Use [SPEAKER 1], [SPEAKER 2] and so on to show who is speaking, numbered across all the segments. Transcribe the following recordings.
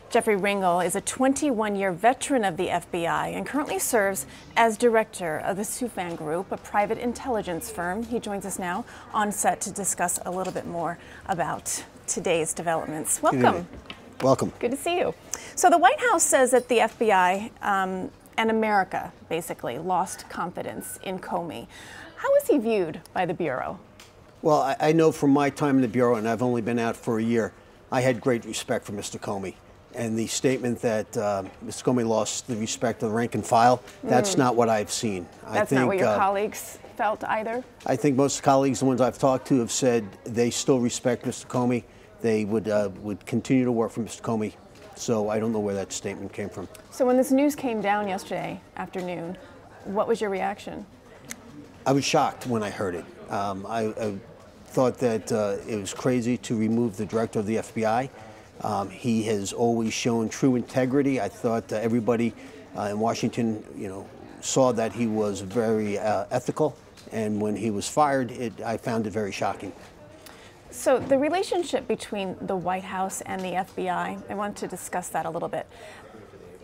[SPEAKER 1] Jeffrey Ringel is a 21-year veteran of the FBI and currently serves as director of the Soufan Group, a private intelligence firm. He joins us now on set to discuss a little bit more about today's developments. Welcome.
[SPEAKER 2] Welcome.
[SPEAKER 1] Good to see you. So the White House says that the FBI and America basically lost confidence in Comey. How is he viewed by the Bureau?
[SPEAKER 2] Well, I know from my time in the Bureau, and I've only been out for a year, I had great respect for Mr. Comey. And the statement that Mr. Comey lost the respect of the rank and file, that's not what I've seen.
[SPEAKER 1] That's not what your colleagues felt either?
[SPEAKER 2] I think most colleagues, the ones I've talked to, have said they still respect Mr. Comey. They would continue to work for Mr. Comey. So I don't know where that statement came from.
[SPEAKER 1] So when this news came down yesterday afternoon, what was your reaction?
[SPEAKER 2] I was shocked when I heard it. I thought that it was crazy to remove the director of the FBI. He has always shown true integrity. I thought everybody in Washington, saw that he was very ethical. And when he was fired, I found it very shocking.
[SPEAKER 1] So the relationship between the White House and the FBI, I want to discuss that a little bit.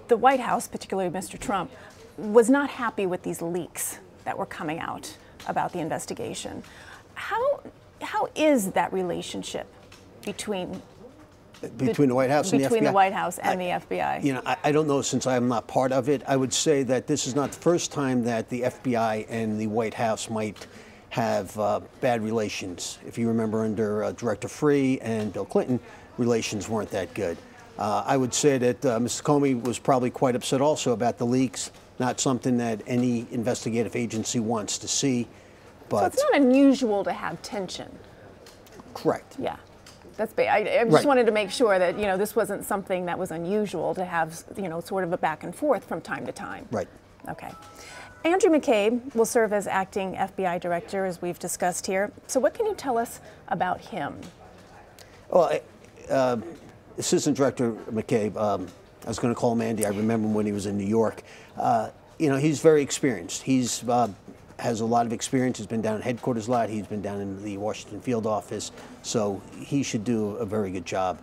[SPEAKER 1] The White House, particularly Mr. Trump, was not happy with these leaks that were coming out about the investigation. How is that relationship between
[SPEAKER 2] the White House and the FBI?
[SPEAKER 1] Between the White House and the FBI.
[SPEAKER 2] I don't know, since I am not part of it. I would say that this is not the first time that the FBI and the White House might have bad relations. If you remember, under Director Free and Bill Clinton, relations weren't that good. I would say that Mr. Comey was probably quite upset also about the leaks. Not something that any investigative agency wants to see. But
[SPEAKER 1] so it's not unusual to have tension.
[SPEAKER 2] Correct.
[SPEAKER 1] Yeah. That's big. I just wanted to make sure that, this wasn't something that was unusual to have, sort of a back and forth from time to time.
[SPEAKER 2] Right.
[SPEAKER 1] Okay. Andrew McCabe will serve as acting FBI director, as we've discussed here. So what can you tell us about him?
[SPEAKER 2] Well, Assistant Director McCabe, I was going to call him Andy. I remember him when he was in New York. He's very experienced. He's has a lot of experience. He's been down at headquarters a lot. He's been down in the Washington field office. So he should do a very good job.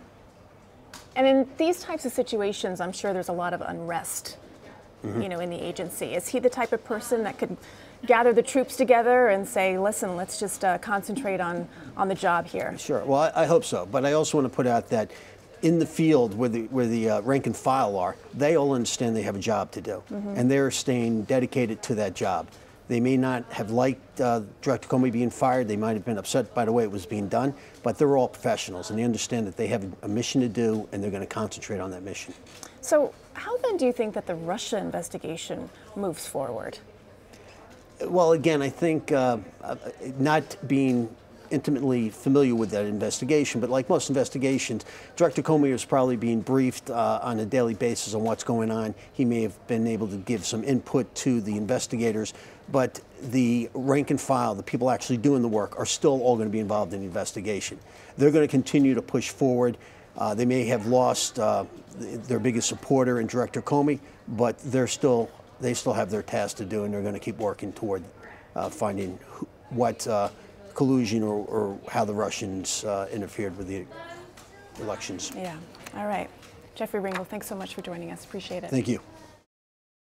[SPEAKER 1] And in these types of situations, I'm sure there's a lot of unrest, in the agency. Is he the type of person that could gather the troops together and say, listen, let's just concentrate on the job here?
[SPEAKER 2] Sure. Well, I hope so. But I also want to put out that in the field where the rank and file are, they all understand they have a job to do. And they're staying dedicated to that job. They may not have liked Director Comey being fired. They might have been upset by the way it was being done, but they're all professionals, and they understand that they have a mission to do, and they're going to concentrate on that mission.
[SPEAKER 1] So how then do you think that the Russia investigation moves forward?
[SPEAKER 2] Well, again, I think not being intimately familiar with that investigation, but like most investigations, Director Comey is probably being briefed on a daily basis on what's going on. He may have been able to give some input to the investigators, but the rank and file, the people actually doing the work, are still all going to be involved in the investigation. They're going to continue to push forward. They may have lost their biggest supporter in Director Comey, but they still have their task to do, and they're going to keep working toward finding what collusion or how the Russians interfered with the elections.
[SPEAKER 1] Yeah. All right. Jeffrey Ringel, thanks so much for joining us. Appreciate it.
[SPEAKER 2] Thank you.